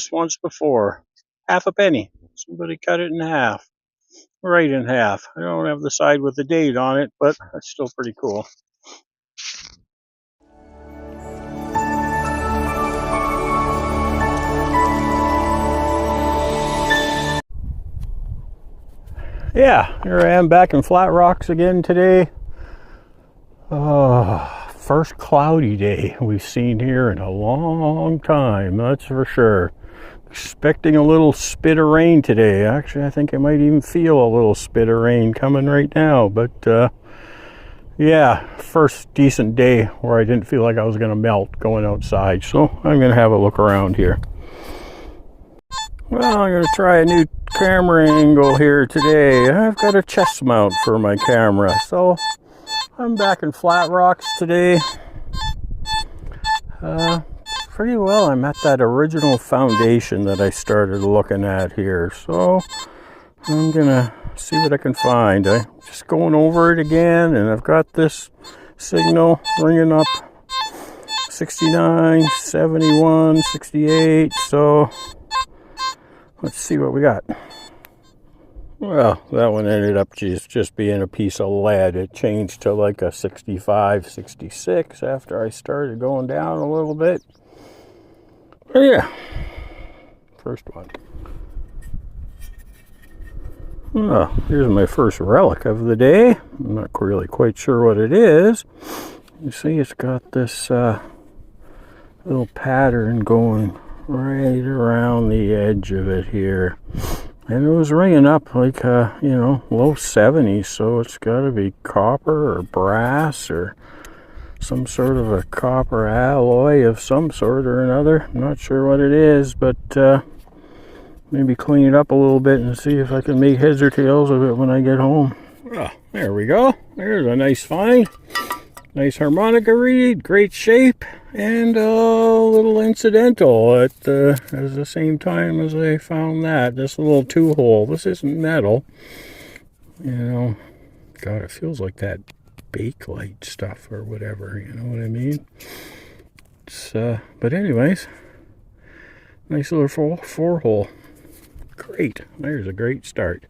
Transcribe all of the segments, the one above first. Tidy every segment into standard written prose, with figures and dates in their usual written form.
this once before. Half a penny. Somebody cut it in half. Right in half. I don't have the side with the date on it, but that's still pretty cool. Yeah, here I am back in Flat Rocks again today. First cloudy day we've seen here in a long time, that's for sure. Expecting a little spit of rain today. Actually, I think I might even feel a little spit of rain coming right now. But yeah, first decent day where I didn't feel like I was going to melt going outside. So I'm going to have a look around here. Well, I'm going to try a new camera angle here today. I've got a chest mount for my camera. So I'm back in Flat Rocks today. Pretty well, I'm at that original foundation that I started looking at here. So I'm gonna see what I can find. I'm just going over it again, and I've got this signal ringing up 69, 71, 68. So let's see what we got. Well, that one ended up just being a piece of lead. It changed to like a 65, 66 after I started going down a little bit. But yeah, first one. Well, here's my first relic of the day. I'm not really quite sure what it is. You see it's got this little pattern going right around the edge of it here. And it was ringing up like, low 70s, so it's got to be copper or brass or some sort of a copper alloy of some sort or another. I'm not sure what it is, but maybe clean it up a little bit and see if I can make heads or tails of it when I get home. Well, there we go. There's a nice find. Nice harmonica reed, great shape, and a little incidental at the same time as I found that. This little 2-hole. This isn't metal. God, it feels like that Bakelite stuff or whatever, you know what I mean? It's, but anyways, nice little 4-hole. Great. There's a great start.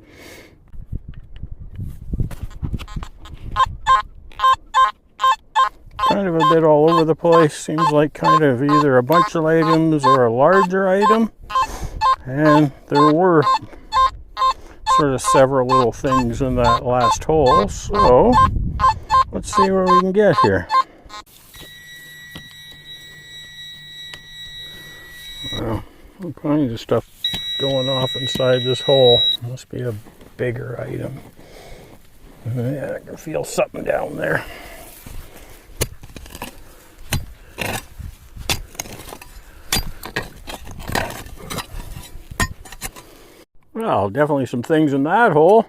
Kind of a bit all over the place. Seems like kind of either a bunch of items or a larger item. And there were sort of several little things in that last hole. So let's see where we can get here. Well, all kinds of stuff going off inside this hole. Must be a bigger item. Yeah, I can feel something down there. Well, definitely some things in that hole.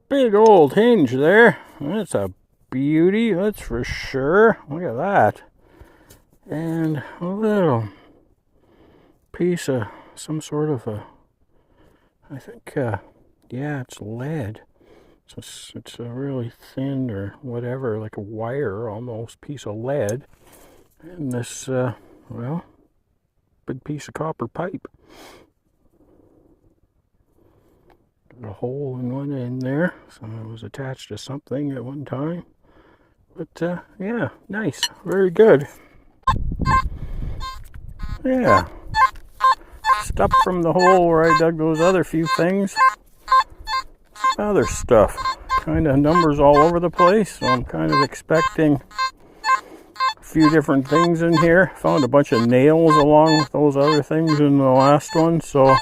Big old hinge there. That's a beauty, that's for sure. Look at that. And a little piece of some sort of a, I think, yeah, it's lead. It's a really thin or whatever, like a wire almost, piece of lead. And this, well, big piece of copper pipe. A hole in one end there, so it was attached to something at one time. But yeah, nice, very good. Yeah, stuff from the hole where I dug those other few things. Other stuff, kind of numbers all over the place, so I'm kind of expecting a few different things in here. Found a bunch of nails along with those other things in the last one, so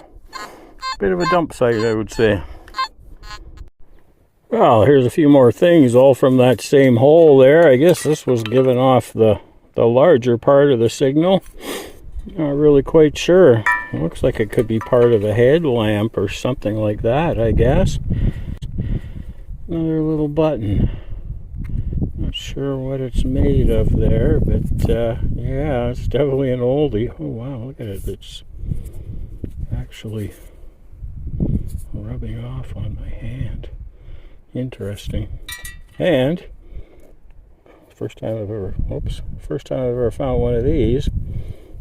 bit of a dump site, I would say. Well, here's a few more things, all from that same hole there. I guess this was giving off the larger part of the signal. Not really quite sure. It looks like it could be part of a headlamp or something like that, I guess. Another little button. Not sure what it's made of there, but yeah, it's definitely an oldie. Oh wow, look at it. It's actually rubbing off on my hand. Interesting. And first time I've ever found one of these.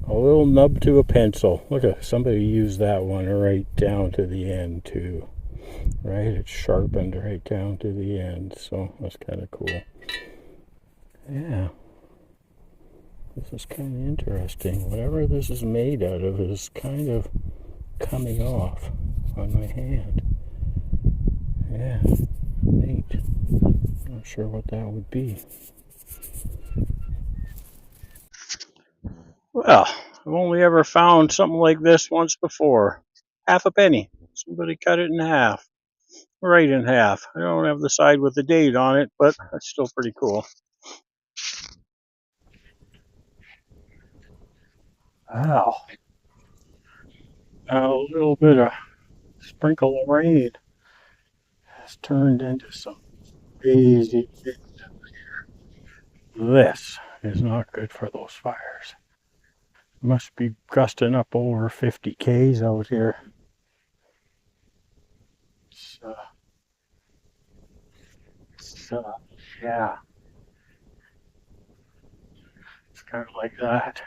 A little nub to a pencil. Look at somebody used that one right down to the end too. Right, it's sharpened right down to the end, so that's kind of cool. Yeah, this is kind of interesting. Whatever this is made out of is kind of coming off on my hand. Yeah, neat. Not sure what that would be. Well, I've only ever found something like this once before. Half a penny. Somebody cut it in half. Right in half. I don't have the side with the date on it, but that's still pretty cool. Wow. Now a little bit of sprinkle of rain has turned into some crazy. This is not good for those fires. Must be gusting up over 50 Ks out here. So, yeah, it's kind of like that.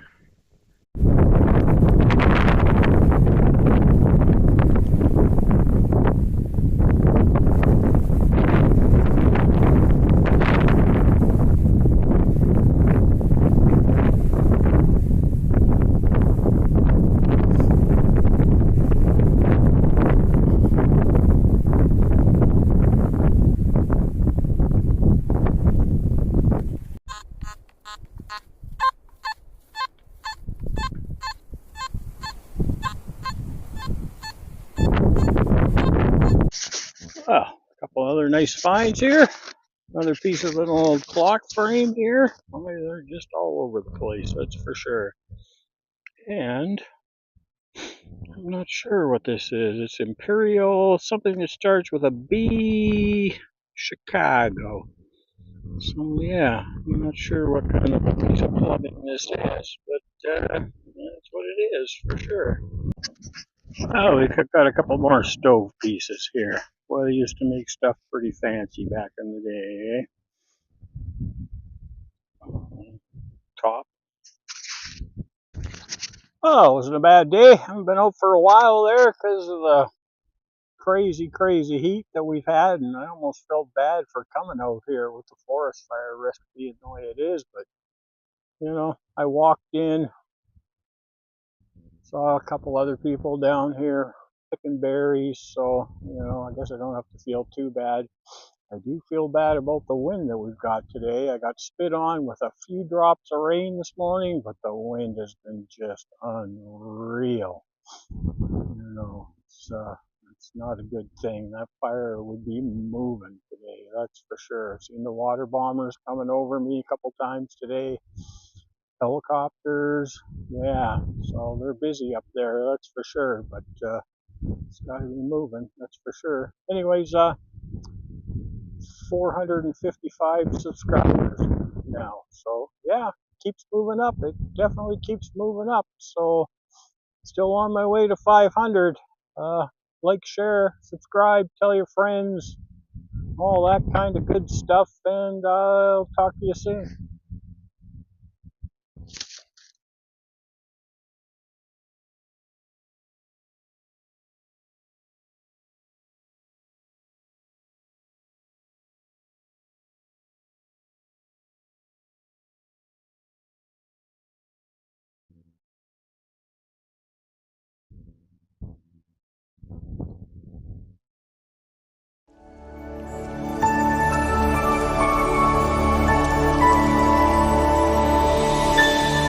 Oh, a couple other nice finds here. Another piece of an old clock frame here. Oh, they're just all over the place, that's for sure. And I'm not sure what this is. It's Imperial, something that starts with a B, Chicago. So yeah, I'm not sure what kind of piece of plumbing this is, but that's what it is for sure. Oh, we've got a couple more stove pieces here. Boy, they used to make stuff pretty fancy back in the day, eh? Top. Oh, it wasn't a bad day. I haven't been out for a while there because of the crazy heat that we've had, and I almost felt bad for coming out here with the forest fire risk being the way it is, but I walked in, saw a couple other people down here picking berries, so I guess I don't have to feel too bad. I do feel bad about the wind that we've got today. I got spit on with a few drops of rain this morning, but the wind has been just unreal. It's not a good thing. That fire would be moving today, that's for sure. I've seen the water bombers coming over me a couple times today. Helicopters, yeah, so they're busy up there, that's for sure, but it's got to be moving, that's for sure. Anyways, 455 subscribers now, so yeah, keeps moving up. It definitely keeps moving up, so still on my way to 500. Like, share, subscribe, tell your friends, all that kind of good stuff, and I'll talk to you soon.